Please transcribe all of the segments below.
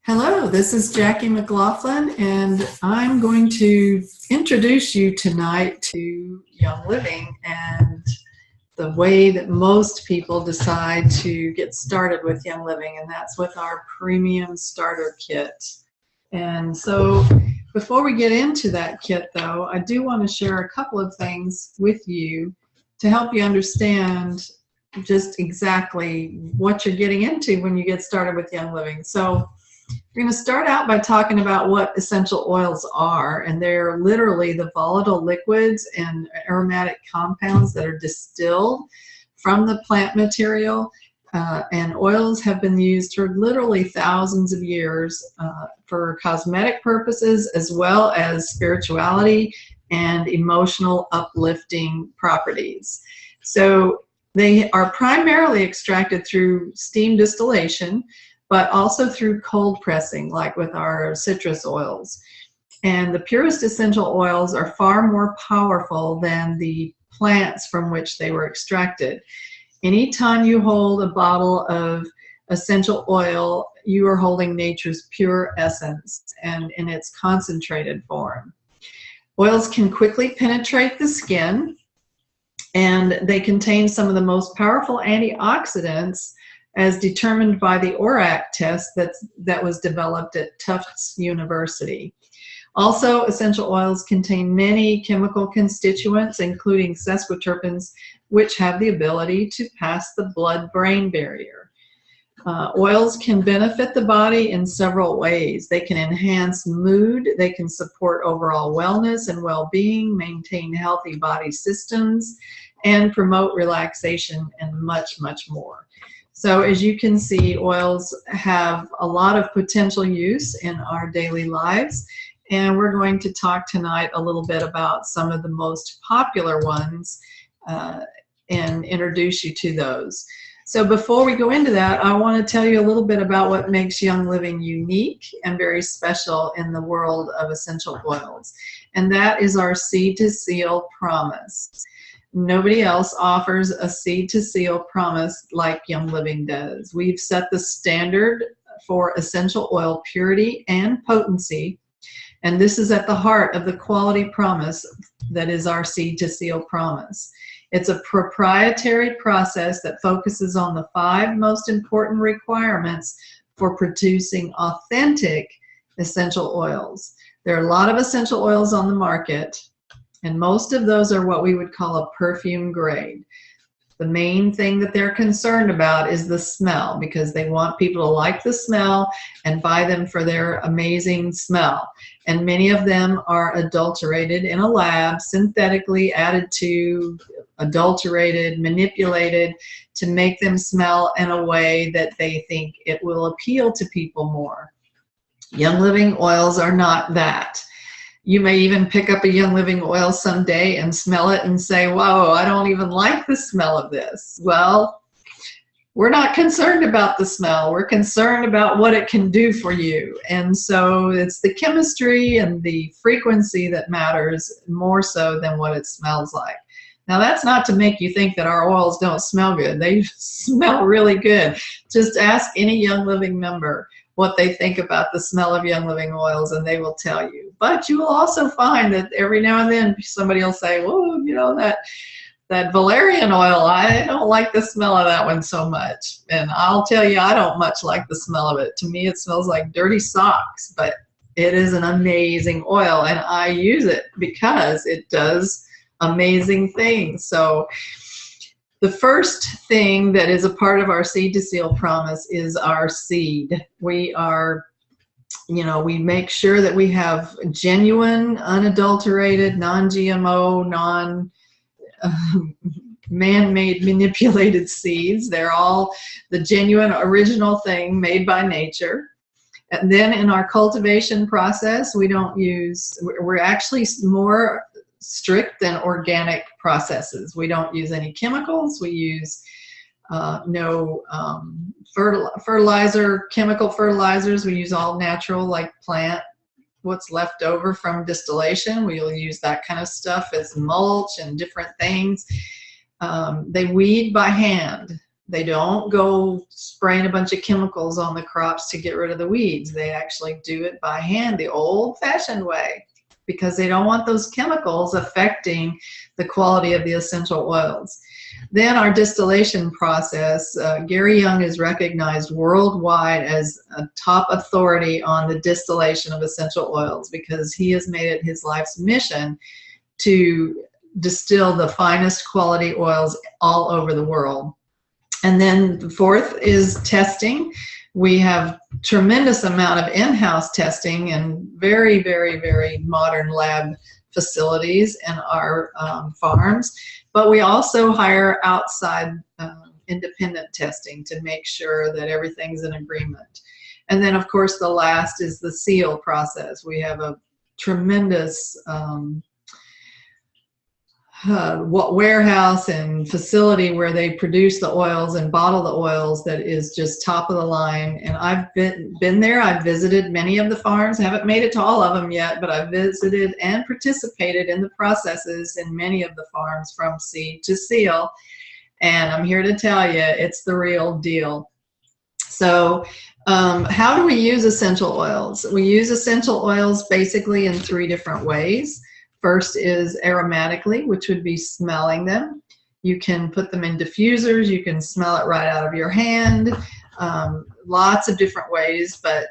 Hello, this is Jackie McLaughlin, and I'm going to introduce you tonight to Young Living and the way that most people decide to get started with Young Living, and that's with our premium starter kit. And so before we get into that kit, though, I do want to share a couple of things with you to help you understand just exactly what you're getting into when you get started with Young Living. So we're going to start out by talking about what essential oils are, and they're literally the volatile liquids and aromatic compounds that are distilled from the plant material, and oils have been used for literally thousands of years for cosmetic purposes as well as spirituality and emotional uplifting properties. So they are primarily extracted through steam distillation, but also through cold pressing, like with our citrus oils. And the purest essential oils are far more powerful than the plants from which they were extracted. Anytime you hold a bottle of essential oil, you are holding nature's pure essence and in its concentrated form. Oils can quickly penetrate the skin, and they contain some of the most powerful antioxidants as determined by the ORAC test that was developed at Tufts University. Also, essential oils contain many chemical constituents, including sesquiterpenes, which have the ability to pass the blood-brain barrier. Oils can benefit the body in several ways. They can enhance mood, they can support overall wellness and well-being, maintain healthy body systems, and promote relaxation, and much, much more. So as you can see, oils have a lot of potential use in our daily lives, and we're going to talk tonight a little bit about some of the most popular ones and introduce you to those. So before we go into that, I want to tell you a little bit about what makes Young Living unique and very special in the world of essential oils, and that is our Seed to Seal promise. Nobody else offers a seed to seal promise like Young Living does. We've set the standard for essential oil purity and potency, and this is at the heart of the quality promise that is our seed to seal promise. It's a proprietary process that focuses on the 5 most important requirements for producing authentic essential oils. There are a lot of essential oils on the market, and most of those are what we would call a perfume grade. The main thing that they're concerned about is the smell, because they want people to like the smell and buy them for their amazing smell. And many of them are adulterated in a lab, synthetically added to, adulterated, manipulated to make them smell in a way that they think it will appeal to people more. Young Living oils are not that. You may even pick up a Young Living oil someday and smell it and say, whoa, I don't even like the smell of this. Well, we're not concerned about the smell. We're concerned about what it can do for you. And so it's the chemistry and the frequency that matters more so than what it smells like. Now, that's not to make you think that our oils don't smell good. They smell really good. Just ask any Young Living member what they think about the smell of Young Living oils, and they will tell you. But you will also find that every now and then somebody will say, well, you know, that valerian oil, I don't like the smell of that one so much. And I'll tell you, I don't much like the smell of it. To me, it smells like dirty socks, but it is an amazing oil, and I use it because it does amazing things. So the first thing that is a part of our Seed to Seal promise is our seed. We are, you know, we make sure that we have genuine, unadulterated, non-GMO, man-made manipulated seeds. They're all the genuine original thing made by nature. And then in our cultivation process, we don't use, we're actually more strict than organic processes. We don't use any chemicals. We use no chemical fertilizers. We use all natural, like plant, what's left over from distillation. We'll use that kind of stuff as mulch and different things. They weed by hand. They don't go spraying a bunch of chemicals on the crops to get rid of the weeds. They actually do it by hand, the old-fashioned way, because they don't want those chemicals affecting the quality of the essential oils. Then our distillation process, Gary Young is recognized worldwide as a top authority on the distillation of essential oils, because he has made it his life's mission to distill the finest quality oils all over the world. And then the fourth is testing. We have tremendous amount of in-house testing and very, very, very modern lab facilities in our farms, but we also hire outside independent testing to make sure that everything's in agreement. And then, of course, the last is the seal process. We have a tremendous warehouse and facility where they produce the oils and bottle the oils that is just top of the line. And I've been there. I've visited many of the farms. Haven't made it to all of them yet, but I've visited and participated in the processes in many of the farms from seed to seal. And I'm here to tell you, it's the real deal. So how do we use essential oils? We use essential oils basically in 3 different ways. First is aromatically, which would be smelling them. You can put them in diffusers. You can smell it right out of your hand. Lots of different ways, but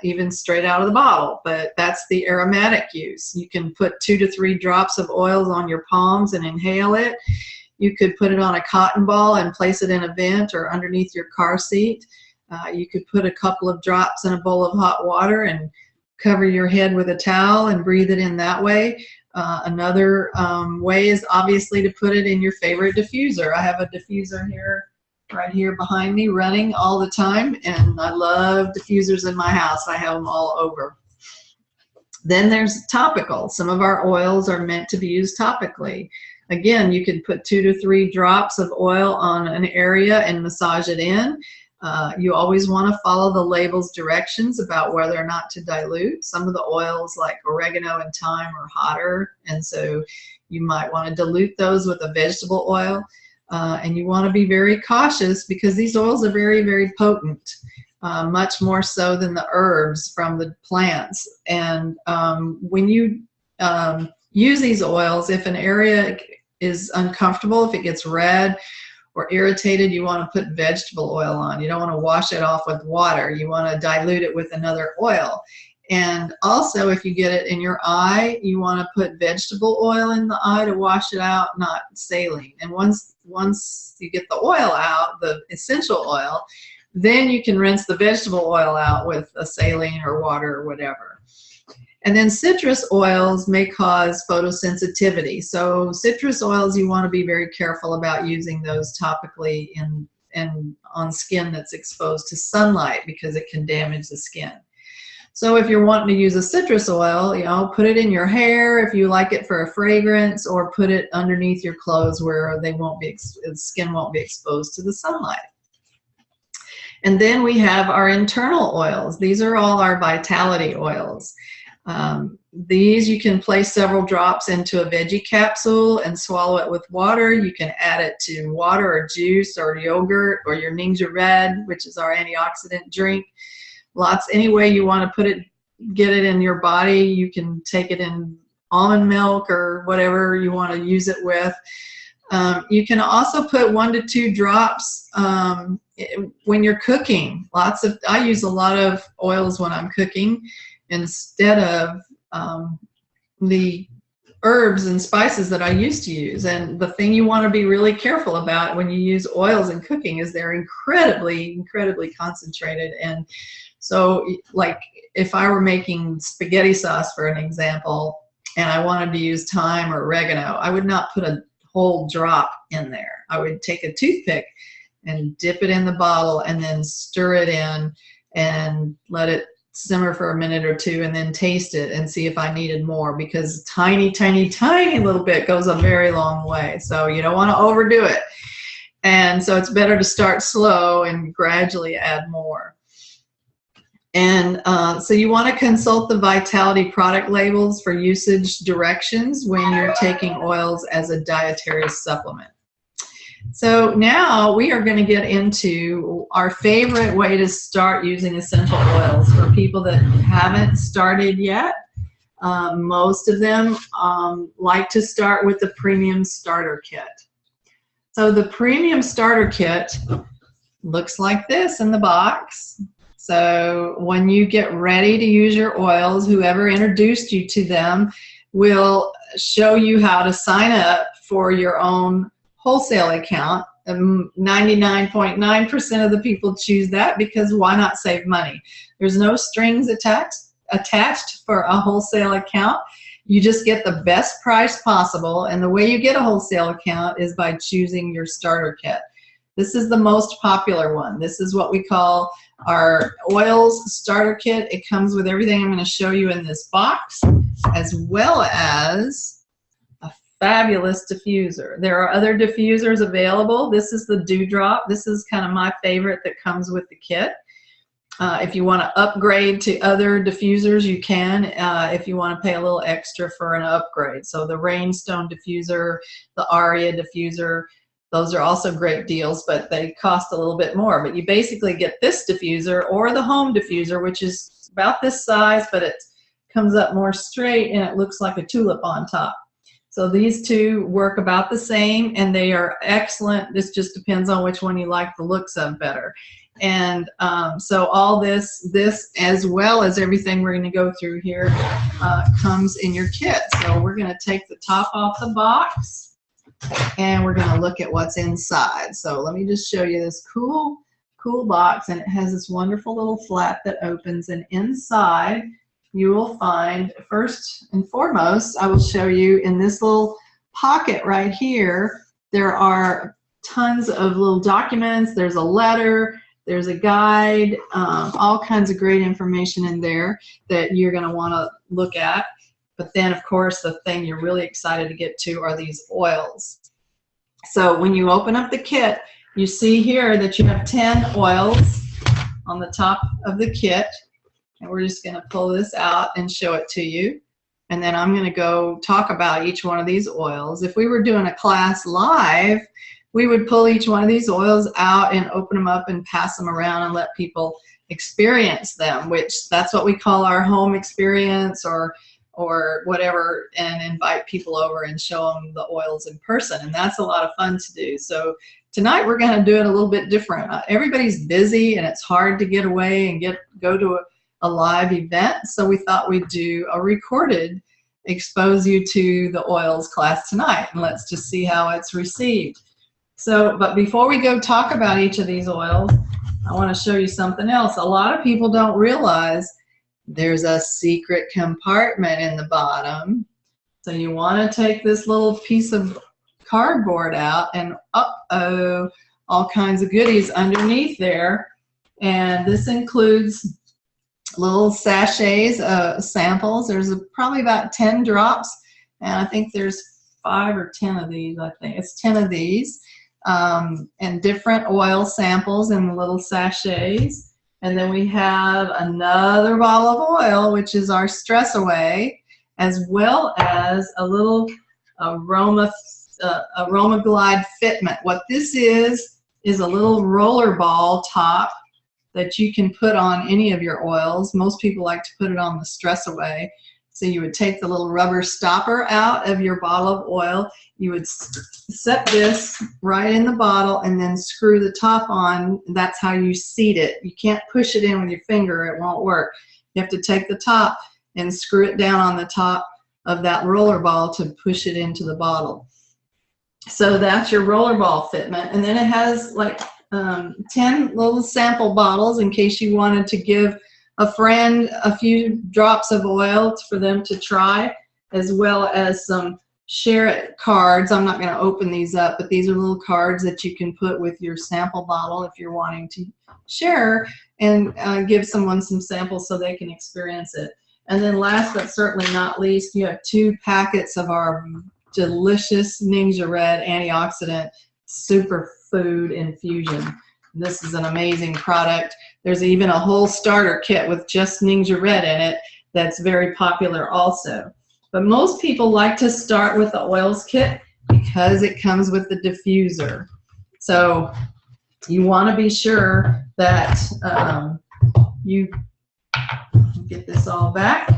even straight out of the bottle. But that's the aromatic use. You can put 2 to 3 drops of oils on your palms and inhale it. You could put it on a cotton ball and place it in a vent or underneath your car seat. You could put a couple of drops in a bowl of hot water and cover your head with a towel and breathe it in that way. Another way is obviously to put it in your favorite diffuser. I have a diffuser here, right here behind me, running all the time, and I love diffusers in my house. I have them all over. Then there's topical. Some of our oils are meant to be used topically. Again, you can put 2 to 3 drops of oil on an area and massage it in. You always want to follow the label's directions about whether or not to dilute. Some of the oils like oregano and thyme are hotter, and so you might want to dilute those with a vegetable oil. And you want to be very cautious because these oils are very, very potent, much more so than the herbs from the plants. And when you use these oils, if an area is uncomfortable, if it gets red or irritated, you want to put vegetable oil on. You don't want to wash it off with water. You want to dilute it with another oil. And also, if you get it in your eye, you want to put vegetable oil in the eye to wash it out, not saline. And once you get the oil out, the essential oil, then you can rinse the vegetable oil out with a saline or water or whatever. And then citrus oils may cause photosensitivity. So citrus oils, you want to be very careful about using those topically and on skin that's exposed to sunlight because it can damage the skin. So if you're wanting to use a citrus oil, you know, put it in your hair if you like it for a fragrance, or put it underneath your clothes where they won't be, the skin won't be exposed to the sunlight. And then we have our internal oils. These are all our vitality oils. These you can place several drops into a veggie capsule and swallow it with water. You can add it to water or juice or yogurt or your Ninja Red, which is our antioxidant drink. Any way you want to put it, get it in your body. You can take it in almond milk or whatever you want to use it with. You can also put 1 to 2 drops when you're cooking. I use a lot of oils when I'm cooking instead of the herbs and spices that I used to use. And the thing you want to be really careful about when you use oils in cooking is they're incredibly, incredibly concentrated. And so, like, if I were making spaghetti sauce, for an example, and I wanted to use thyme or oregano, I would not put a whole drop in there. I would take a toothpick and dip it in the bottle and then stir it in and let it simmer for a minute or 2 and then taste it and see if I needed more, because tiny, tiny, tiny little bit goes a very long way. So you don't want to overdo it. And so it's better to start slow and gradually add more. And so you want to consult the Vitality product labels for usage directions when you're taking oils as a dietary supplement. So now we are going to get into our favorite way to start using essential oils for people that haven't started yet. Most of them like to start with the Premium Starter Kit. So the Premium Starter Kit looks like this in the box. So when you get ready to use your oils, whoever introduced you to them will show you how to sign up for your own wholesale account. 99.9% of the people choose that because why not save money? There's no strings attached for a wholesale account. You just get the best price possible, and the way you get a wholesale account is by choosing your starter kit. This is the most popular one. This is what we call our oils starter kit. It comes with everything I'm going to show you in this box, as well as a fabulous diffuser. There are other diffusers available. This is the Dewdrop. This is kind of my favorite that comes with the kit. If you want to upgrade to other diffusers, you can, if you want to pay a little extra for an upgrade. So the Rainstone diffuser, the Aria diffuser, those are also great deals, but they cost a little bit more. But you basically get this diffuser or the home diffuser, which is about this size, but it comes up more straight and it looks like a tulip on top. So these two work about the same, and they are excellent. This just depends on which one you like the looks of better. And so all this as well as everything we're going to go through here comes in your kit. So we're going to take the top off the box and we're going to look at what's inside. So let me just show you this cool box, and it has this wonderful little flap that opens, and inside you will find, first and foremost, I will show you in this little pocket right here, there are tons of little documents. There's a letter. There's a guide, all kinds of great information in there that you're going to want to look at. But then, of course, the thing you're really excited to get to are these oils. So when you open up the kit, you see here that you have 10 oils on the top of the kit. And we're just going to pull this out and show it to you. And then I'm going to go talk about each one of these oils. If we were doing a class live, we would pull each one of these oils out and open them up and pass them around and let people experience them, which that's what we call our home experience or whatever, and invite people over and show them the oils in person. And that's a lot of fun to do. So tonight we're going to do it a little bit different. Everybody's busy and it's hard to get away and go to a live event. So we thought we'd do a recorded expose you to the oils class tonight, and let's just see how it's received. So, but before we go talk about each of these oils, I want to show you something else. A lot of people don't realize there's a secret compartment in the bottom. So you want to take this little piece of cardboard out, and uh-oh, all kinds of goodies underneath there. And this includes little sachets, samples. There's probably about 10 drops, and I think there's 5 or 10 of these. I think it's 10 of these. And different oil samples in the little sachets. And then we have another bottle of oil, which is our Stress Away, as well as a little Aroma Glide fitment. What this is a little roller ball top that you can put on any of your oils. Most people like to put it on the Stress Away. So you would take the little rubber stopper out of your bottle of oil. You would set this right in the bottle and then screw the top on. That's how you seat it. You can't push it in with your finger. It won't work. You have to take the top and screw it down on the top of that roller ball to push it into the bottle. So that's your roller ball fitment. And then it has like 10 little sample bottles in case you wanted to give a friend a few drops of oil for them to try, as well as some share it cards. I'm not going to open these up, but these are little cards that you can put with your sample bottle if you're wanting to share and give someone some samples so they can experience it. And then last but certainly not least, you have 2 packets of our delicious Ningxia Red antioxidant superfood infusion. This is an amazing product. There's even a whole starter kit with just Ningxia Red in it that's very popular also. But most people like to start with the oils kit because it comes with the diffuser. So you want to be sure that you get this all back,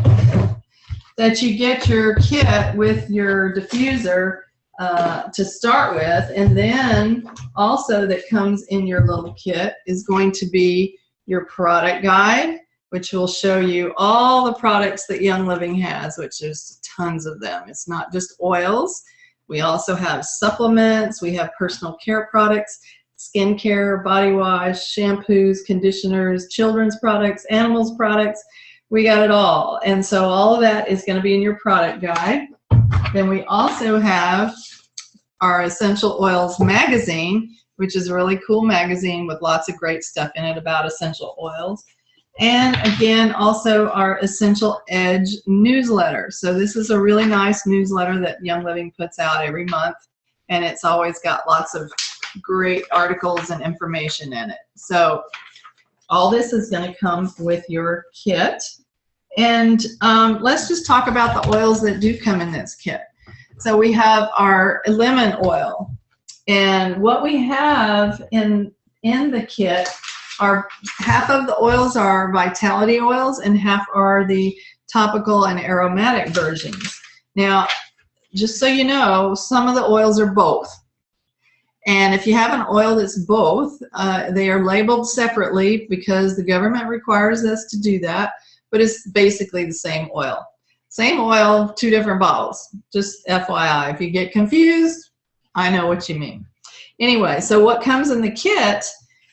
that you get your kit with your diffuser to start with, and then also that comes in your little kit is going to be your product guide, which will show you all the products that Young Living has, which is tons of them. It's not just oils. We also have supplements. We have personal care products, skincare, body wash, shampoos, conditioners, children's products, animals products. We got it all. And so all of that is going to be in your product guide. Then we also have our Essential Oils magazine, which is a really cool magazine with lots of great stuff in it about essential oils. And again, also our Essential Edge newsletter. So this is a really nice newsletter that Young Living puts out every month, and it's always got lots of great articles and information in it. So all this is going to come with your kit. And let's just talk about the oils that do come in this kit. So we have our lemon oil. And what we have in the kit are half of the oils are vitality oils and half are the topical and aromatic versions. Now, just so you know, some of the oils are both. And if you have an oil that's both, they are labeled separately because the government requires us to do that, but it's basically the same oil. Same oil, 2 different bottles. Just FYI, if you get confused, I know what you mean. Anyway, so what comes in the kit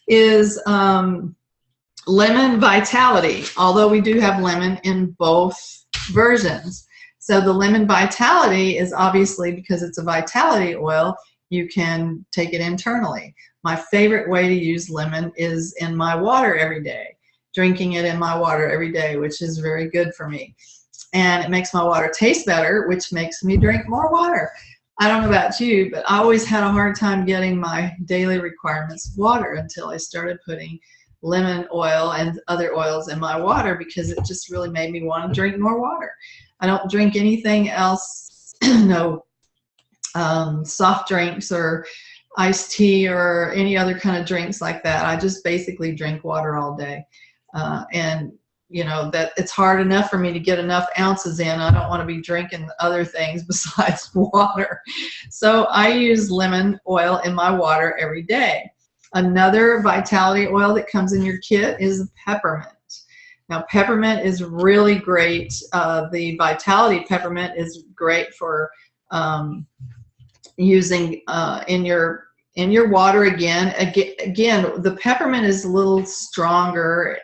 is lemon vitality, although we do have lemon in both versions. So the lemon vitality is obviously, because it's a vitality oil, you can take it internally. My favorite way to use lemon is in my water every day, drinking it in my water every day, which is very good for me. And it makes my water taste better, which makes me drink more water. I don't know about you, but I always had a hard time getting my daily requirements of water until I started putting lemon oil and other oils in my water, because it just really made me want to drink more water. I don't drink anything else, no soft drinks or iced tea or any other kind of drinks like that. I just basically drink water all day. And you know, that it's hard enough for me to get enough ounces in. I don't want to be drinking other things besides water. So I use lemon oil in my water every day. Another vitality oil that comes in your kit is peppermint. Now, peppermint is really great. The vitality peppermint is great for using in your water again. Again, the peppermint is a little stronger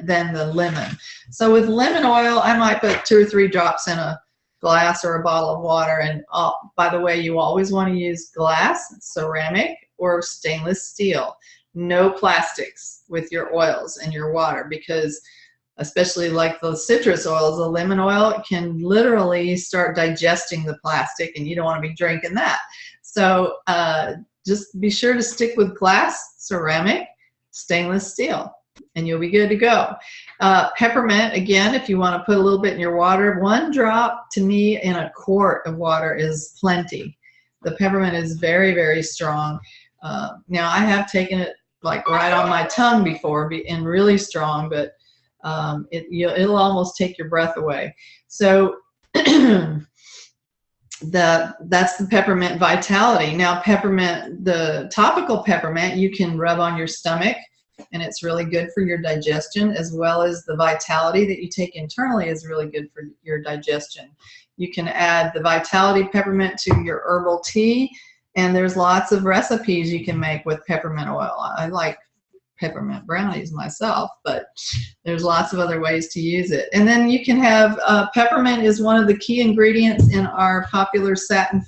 than the lemon. So with lemon oil, I might put 2 or 3 drops in a glass or a bottle of water. And by the way, you always want to use glass, ceramic, or stainless steel. No plastics with your oils and your water, because especially like the citrus oils, the lemon oil can literally start digesting the plastic, and you don't want to be drinking that. So just be sure to stick with glass, ceramic, stainless steel, and you'll be good to go. Peppermint, again, if you want to put a little bit in your water, 1 drop to me in a quart of water is plenty. The peppermint is very, very strong. Now, I have taken it like right on my tongue before and really strong, but it'll almost take your breath away. So that's the peppermint vitality. Now, peppermint, the topical peppermint, you can rub on your stomach, and it's really good for your digestion, as well as the vitality that you take internally is really good for your digestion. You can add the vitality peppermint to your herbal tea, and there's lots of recipes you can make with peppermint oil. I like peppermint brownies myself, but there's lots of other ways to use it. And then you can have peppermint is one of the key ingredients in our popular satin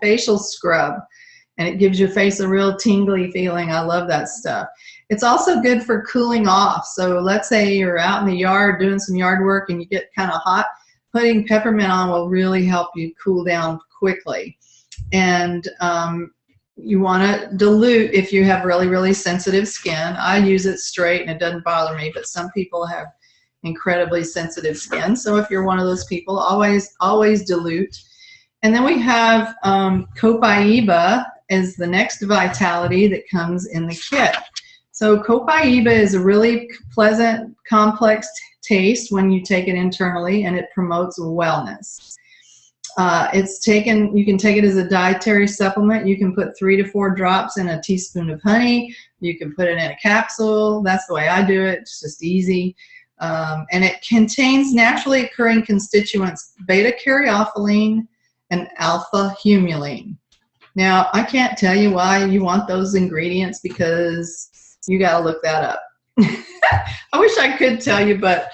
facial scrub, and it gives your face a real tingly feeling. I love that stuff. It's also good for cooling off. So let's say you're out in the yard doing some yard work and you get kind of hot, putting peppermint on will really help you cool down quickly. And you want to dilute if you have really, really sensitive skin. I use it straight and it doesn't bother me, but some people have incredibly sensitive skin. So if you're one of those people, always dilute. And then we have copaiba, is the next vitality that comes in the kit. So copaiba is a really pleasant, complex taste when you take it internally, and it promotes wellness. You can take it as a dietary supplement. You can put 3 to 4 drops in a teaspoon of honey. You can put it in a capsule. That's the way I do it. It's just easy. And it contains naturally occurring constituents beta-caryophyllene and alpha-humulene. Now, I can't tell you why you want those ingredients, because you got to look that up. I wish I could tell you, but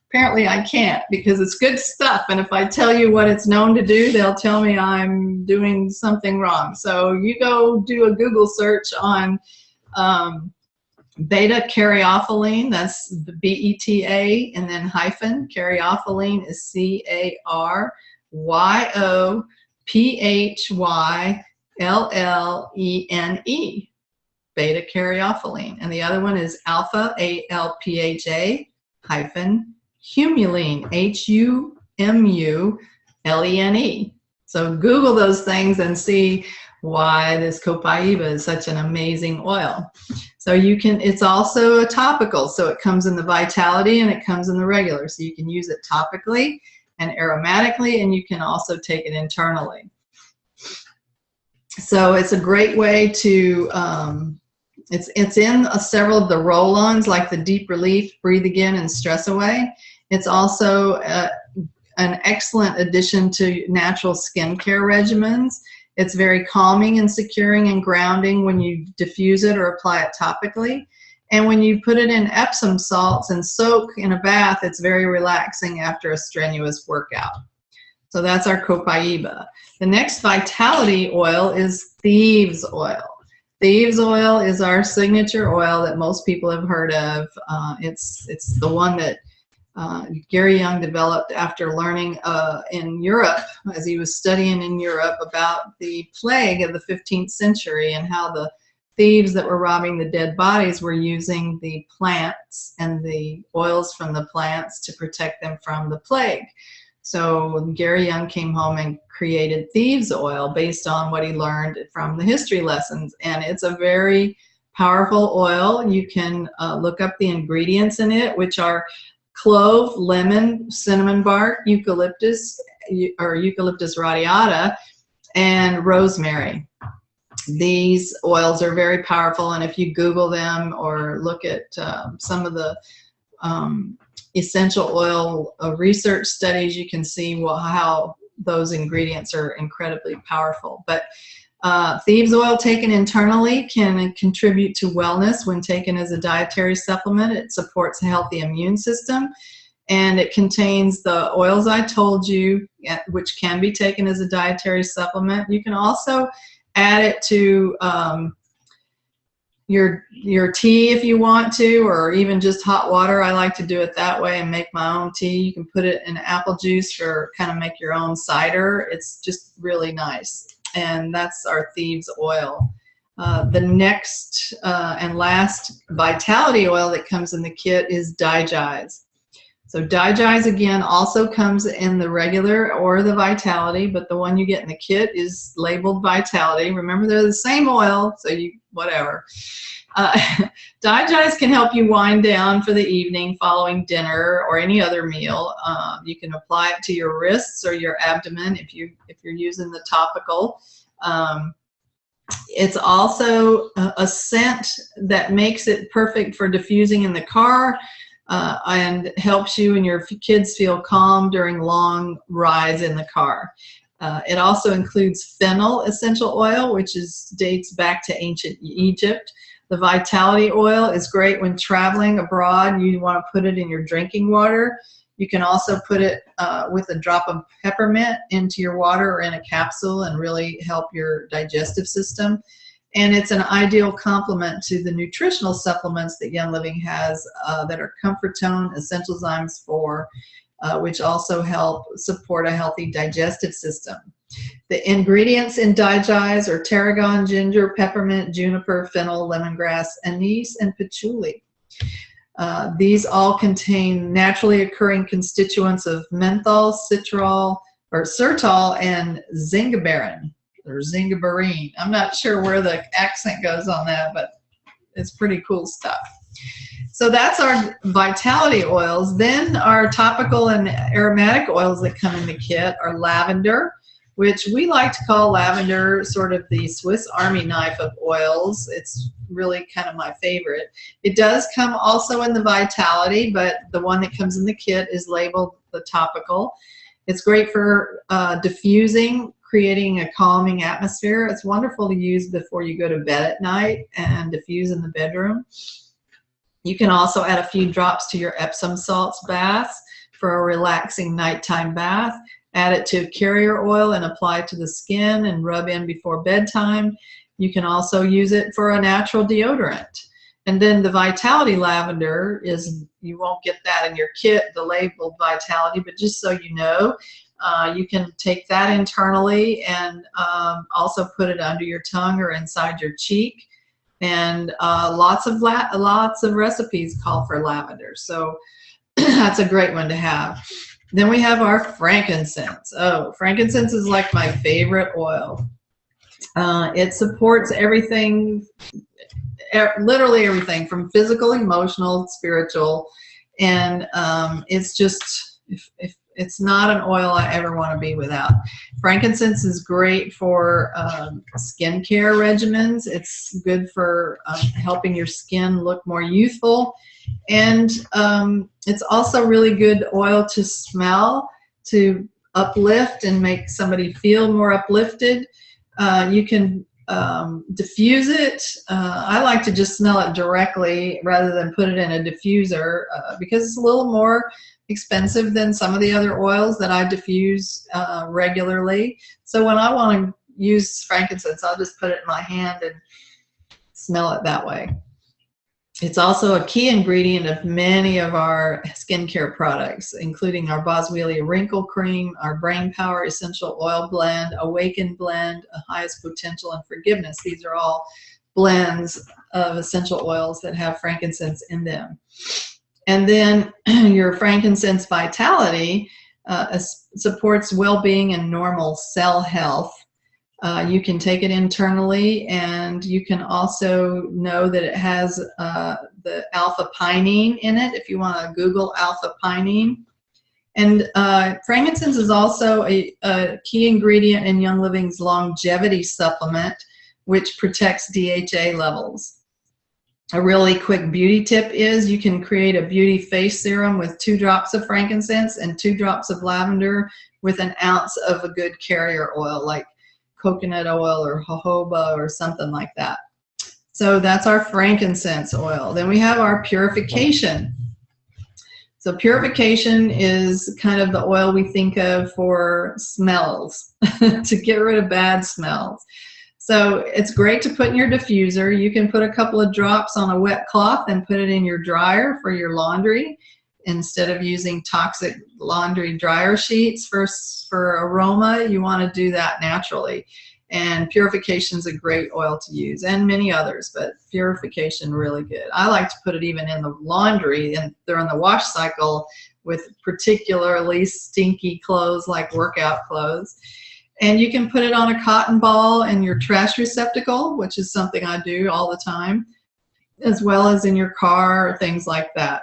apparently I can't, because it's good stuff. And if I tell you what it's known to do, they'll tell me I'm doing something wrong. So you go do a Google search on beta-caryophyllene, that's B-E-T-A, and then hyphen, caryophyllene is C-A-R-Y-O-P-H-Y-L-L-E-N-E, beta-caryophyllene. And the other one is alpha, A-L-P-H-A, hyphen, humulene, H-U-M-U-L-E-N-E. So Google those things and see why this copaiba is such an amazing oil. So it's also a topical, so it comes in the vitality and it comes in the regular. So you can use it topically and aromatically, and you can also take it internally. So it's a great way to, it's in several of the roll-ons, like the Deep Relief, Breathe Again, and Stress Away. It's also an excellent addition to natural skincare regimens. It's very calming and securing and grounding when you diffuse it or apply it topically. And when you put it in Epsom salts and soak in a bath, it's very relaxing after a strenuous workout. So that's our copaiba. The next vitality oil is thieves oil. Thieves oil is our signature oil that most people have heard of. It's the one that Gary Young developed after learning in Europe, as he was studying in Europe about the plague of the 15th century and how the thieves that were robbing the dead bodies were using the plants and the oils from the plants to protect them from the plague. So Gary Young came home and created thieves oil based on what he learned from the history lessons. And it's a very powerful oil. You can look up the ingredients in it, which are clove, lemon, cinnamon bark, eucalyptus or Eucalyptus radiata, and rosemary. These oils are very powerful, and if you Google them or look at some of the essential oil research studies, you can see how those ingredients are incredibly powerful. But thieves oil taken internally can contribute to wellness when taken as a dietary supplement. It supports a healthy immune system, and it contains the oils I told you, which can be taken as a dietary supplement. You can also add it to your tea if you want to, or even just hot water. I like to do it that way and make my own tea. You can put it in apple juice or kind of make your own cider. It's just really nice. And that's our thieves oil. The next and last vitality oil that comes in the kit is Digize. So Digize, again, also comes in the regular or the vitality, but the one you get in the kit is labeled vitality. Remember, they're the same oil, so whatever. Digize can help you wind down for the evening following dinner or any other meal. You can apply it to your wrists or your abdomen if you're using the topical. It's also a scent that makes it perfect for diffusing in the car and helps you and your kids feel calm during long rides in the car. It also includes fennel essential oil, which dates back to ancient Egypt. The vitality oil is great when traveling abroad. You want to put it in your drinking water. You can also put it with a drop of peppermint into your water or in a capsule and really help your digestive system. And it's an ideal complement to the nutritional supplements that Young Living has that are Comfortone, Essentialzymes 4, which also help support a healthy digestive system. The ingredients in Digize are tarragon, ginger, peppermint, juniper, fennel, lemongrass, anise, and patchouli. These all contain naturally occurring constituents of menthol, citral, or sirtol, and zingiberrin. or zingaberine. I'm not sure where the accent goes on that, but it's pretty cool stuff. So that's our vitality oils. Then our topical and aromatic oils that come in the kit are lavender, which we like to call lavender sort of the Swiss Army knife of oils. It's really kind of my favorite. It does come also in the vitality, but the one that comes in the kit is labeled the topical. It's great for diffusing, creating a calming atmosphere. It's wonderful to use before you go to bed at night and diffuse in the bedroom. You can also add a few drops to your Epsom salts baths for a relaxing nighttime bath. Add it to carrier oil and apply it to the skin and rub in before bedtime. You can also use it for a natural deodorant. And then the Vitality Lavender is, you won't get that in your kit, the labeled Vitality, but just so you know, you can take that internally and also put it under your tongue or inside your cheek. And lots of recipes call for lavender, so that's a great one to have. Then we have our frankincense. Oh, frankincense is like my favorite oil. It supports everything, literally everything from physical, emotional, spiritual, and it's just, if it's not an oil I ever want to be without. Frankincense is great for skincare regimens. It's good for helping your skin look more youthful. And it's also really good oil to smell, to uplift and make somebody feel more uplifted. You can diffuse it. I like to just smell it directly rather than put it in a diffuser because it's a little more expensive than some of the other oils that I diffuse regularly. So when I want to use frankincense, I'll just put it in my hand and smell it that way. It's also a key ingredient of many of our skincare products, including our Boswellia Wrinkle Cream, our Brain Power Essential Oil Blend, Awaken Blend, Highest Potential, and Forgiveness. These are all blends of essential oils that have frankincense in them. And then your frankincense vitality supports well-being and normal cell health. You can take it internally, and you can also know that it has the alpha-pinene in it if you want to Google alpha-pinene. And frankincense is also a key ingredient in Young Living's longevity supplement, which protects DHA levels. A really quick beauty tip is you can create a beauty face serum with 2 drops of frankincense and 2 drops of lavender with an ounce of a good carrier oil like coconut oil or jojoba or something like that. So that's our frankincense oil. Then we have our purification. So purification is kind of the oil we think of for smells, to get rid of bad smells. So it's great to put in your diffuser. You can put a couple of drops on a wet cloth and put it in your dryer for your laundry instead of using toxic laundry dryer sheets for aroma. You want to do that naturally. And purification is a great oil to use, and many others, but purification really good. I like to put it even in the laundry and during the wash cycle with particularly stinky clothes like workout clothes. And you can put it on a cotton ball in your trash receptacle, which is something I do all the time, as well as in your car, things like that.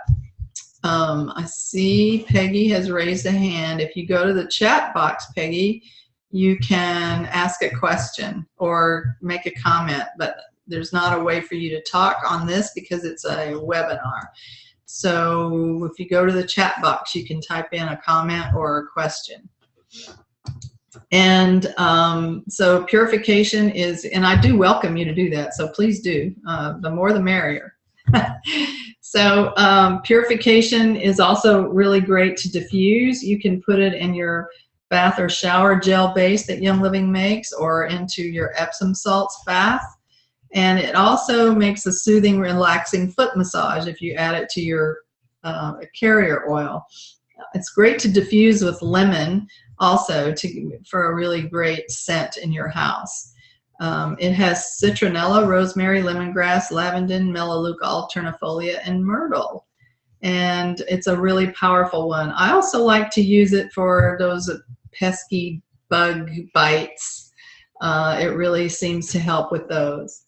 I see Peggy has raised a hand. If you go to the chat box, Peggy, you can ask a question or make a comment, but there's not a way for you to talk on this because it's a webinar. So if you go to the chat box, you can type in a comment or a question. And so purification is, and I do welcome you to do that, so please do. The more the merrier. So purification is also really great to diffuse. You can put it in your bath or shower gel base that Young Living makes, or into your Epsom salts bath. And it also makes a soothing, relaxing foot massage if you add it to your carrier oil. It's great to diffuse with lemon also for a really great scent in your house. It has citronella, rosemary, lemongrass, lavender, melaleuca alternifolia, and myrtle. And it's a really powerful one. I also like to use it for those pesky bug bites. It really seems to help with those.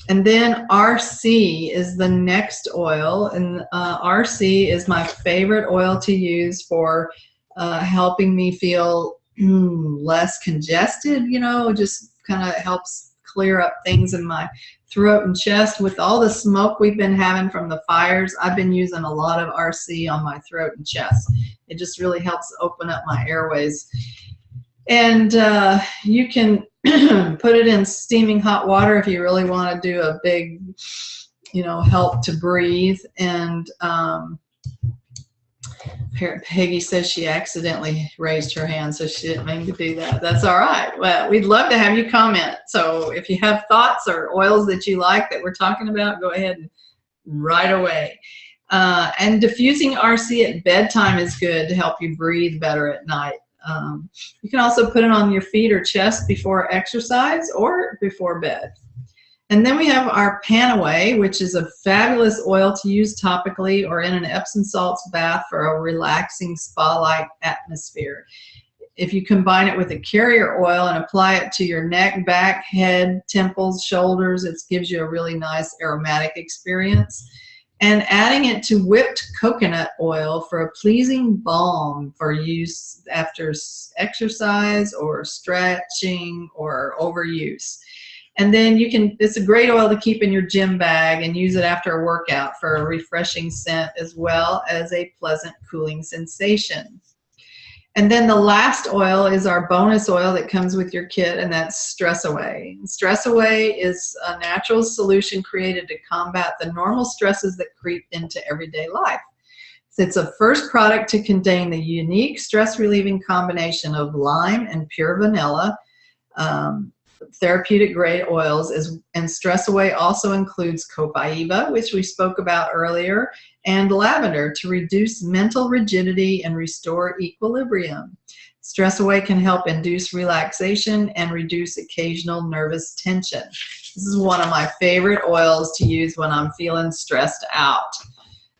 And then RC is the next oil, and RC is my favorite oil to use for helping me feel less congested, you know, just kind of helps clear up things in my throat and chest. With all the smoke we've been having from the fires, I've been using a lot of RC on my throat and chest. It just really helps open up my airways. And you can put it in steaming hot water if you really want to do a big, you know, help to breathe. And Peggy says she accidentally raised her hand, so she didn't mean to do that. That's all right. Well, we'd love to have you comment. So if you have thoughts or oils that you like that we're talking about, go ahead and right away. And diffusing RC at bedtime is good to help you breathe better at night. You can also put it on your feet or chest before exercise or before bed. And then we have our Panaway, which is a fabulous oil to use topically or in an Epsom salts bath for a relaxing spa-like atmosphere. If you combine it with a carrier oil and apply it to your neck, back, head, temples, shoulders, it gives you a really nice aromatic experience. And adding it to whipped coconut oil for a pleasing balm for use after exercise or stretching or overuse. And then you can, it's a great oil to keep in your gym bag and use it after a workout for a refreshing scent as well as a pleasant cooling sensation. And then the last oil is our bonus oil that comes with your kit, and that's Stress Away. Stress Away is a natural solution created to combat the normal stresses that creep into everyday life. It's a first product to contain the unique stress-relieving combination of lime and pure vanilla, therapeutic grade oils, and Stress Away also includes copaiba, which we spoke about earlier, and lavender to reduce mental rigidity and restore equilibrium. Stress Away can help induce relaxation and reduce occasional nervous tension. This is one of my favorite oils to use when I'm feeling stressed out.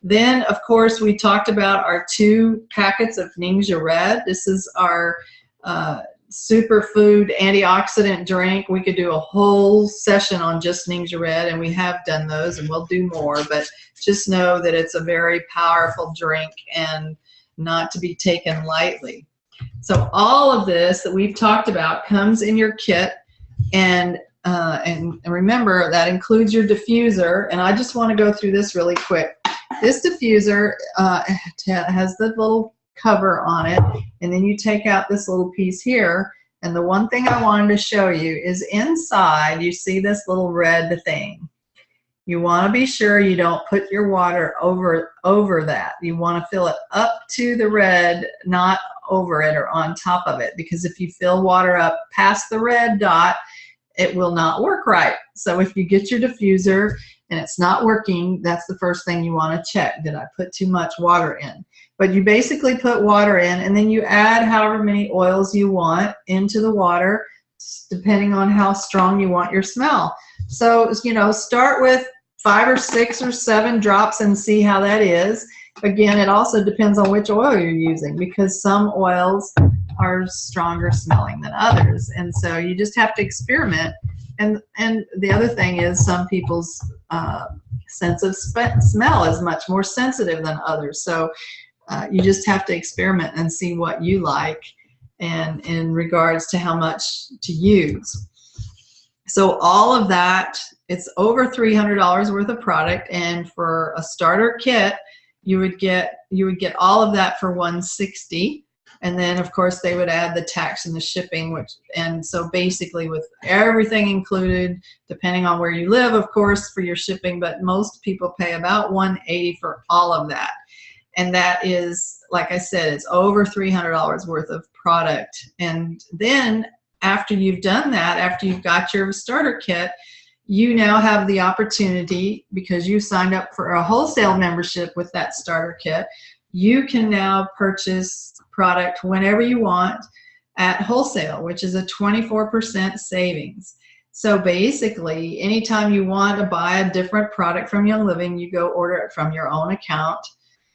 Then, of course, we talked about our 2 packets of Ningxia Red. This is our superfood antioxidant drink. We could do a whole session on just Ningxia Red, and we have done those, and we'll do more, but just know that it's a very powerful drink and not to be taken lightly. So all of this that we've talked about comes in your kit, and remember that includes your diffuser. And I just want to go through this really quick. This diffuser has the little cover on it, and then you take out this little piece here, and the one thing I wanted to show you is inside you see this little red thing. You want to be sure you don't put your water over that. You want to fill it up to the red, not over it or on top of it, because if you fill water up past the red dot, it will not work right. So if you get your diffuser and it's not working, that's the first thing you want to check. Did I put too much water in? But you basically put water in, and then you add however many oils you want into the water, depending on how strong you want your smell. So, you know, start with 5 or 6 or 7 drops and see how that is. Again, it also depends on which oil you're using, because some oils are stronger smelling than others. And so you just have to experiment. And the other thing is some people's sense of smell is much more sensitive than others. So you just have to experiment and see what you like and in regards to how much to use. So all of that, it's over $300 worth of product, and for a starter kit, you would get all of that for $160. And then of course they would add the tax and the shipping, and so basically with everything included, depending on where you live, of course, for your shipping, but most people pay about $180 for all of that. And that is, like I said, it's over $300 worth of product. And then after you've done that, after you've got your starter kit, you now have the opportunity, because you signed up for a wholesale membership with that starter kit, you can now purchase product whenever you want at wholesale, which is a 24% savings. So basically, anytime you want to buy a different product from Young Living, you go order it from your own account.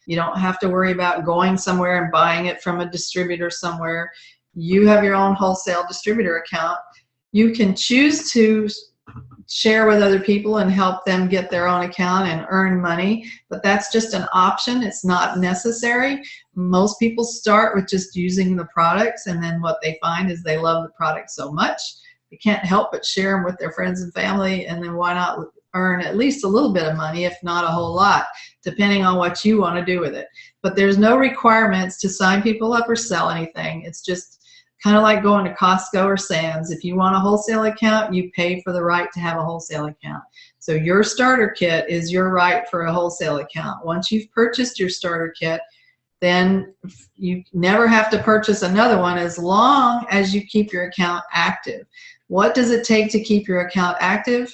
You don't have to worry about going somewhere and buying it from a distributor somewhere. You have your own wholesale distributor account. You can choose to share with other people and help them get their own account and earn money, but that's just an option. It's not necessary. Most people start with just using the products, and then what they find is they love the product so much they can't help but share them with their friends and family, and then why not earn at least a little bit of money, if not a whole lot, depending on what you want to do with it. But there's no requirements to sign people up or sell anything. It's just kind of like going to Costco or Sam's. If you want a wholesale account, you pay for the right to have a wholesale account. So your starter kit is your right for a wholesale account. Once you've purchased your starter kit, then you never have to purchase another one as long as you keep your account active. What does it take to keep your account active?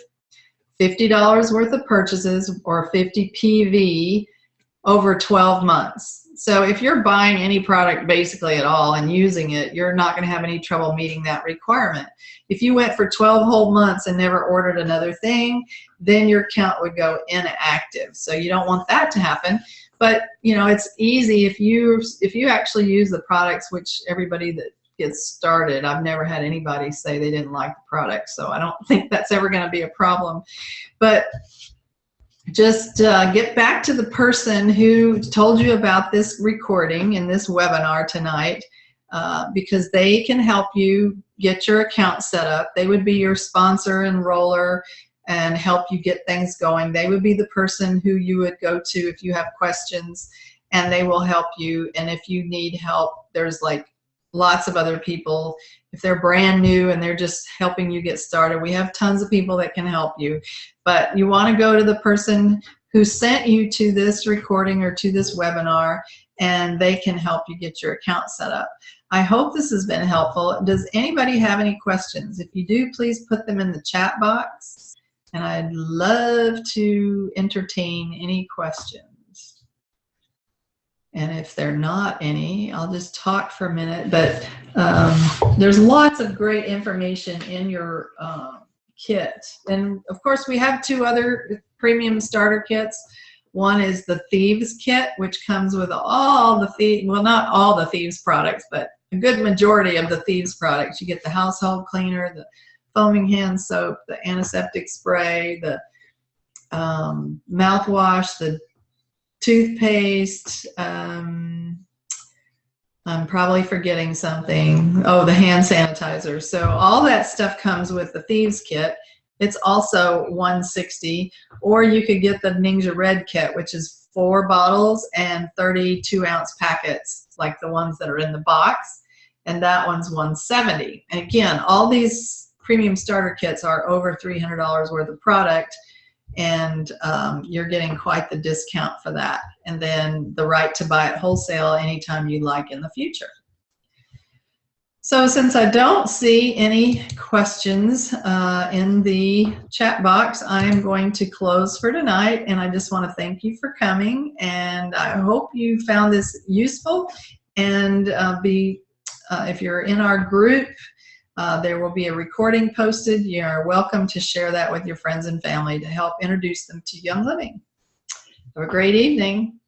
$50 worth of purchases or 50 PV over 12 months. So if you're buying any product basically at all and using it, you're not going to have any trouble meeting that requirement. If you went for 12 whole months and never ordered another thing, then your account would go inactive. So you don't want that to happen. But you know, it's easy if you actually use the products, which everybody that gets started, I've never had anybody say they didn't like the product, so I don't think that's ever going to be a problem. But just get back to the person who told you about this recording and this webinar tonight, because they can help you get your account set up. They would be your sponsor, enroller, and help you get things going. They would be the person who you would go to if you have questions, and they will help you. And if you need help, there's like lots of other people. If they're brand new and they're just helping you get started, we have tons of people that can help you. But you want to go to the person who sent you to this recording or to this webinar, and they can help you get your account set up. I hope this has been helpful. Does anybody have any questions? If you do, please put them in the chat box, and I'd love to entertain any questions. And if there are not any, I'll just talk for a minute. But there's lots of great information in your kit. And of course, we have two other premium starter kits. One is the Thieves Kit, which comes with all the well, not all the Thieves products, but a good majority of the Thieves products. You get the household cleaner, the foaming hand soap, the antiseptic spray, the mouthwash, the toothpaste. I'm probably forgetting something. Oh, the hand sanitizer. So all that stuff comes with the Thieves Kit. It's also $160, or you could get the Ninja Red Kit, which is 4 bottles and 32-ounce packets, like the ones that are in the box, and that one's $170. And again, all these premium starter kits are over $300 worth of product, and you're getting quite the discount for that, and then the right to buy it wholesale anytime you like in the future. So since I don't see any questions in the chat box, I am going to close for tonight, and I just want to thank you for coming, and I hope you found this useful. And if you're in our group, there will be a recording posted. You are welcome to share that with your friends and family to help introduce them to Young Living. Have a great evening.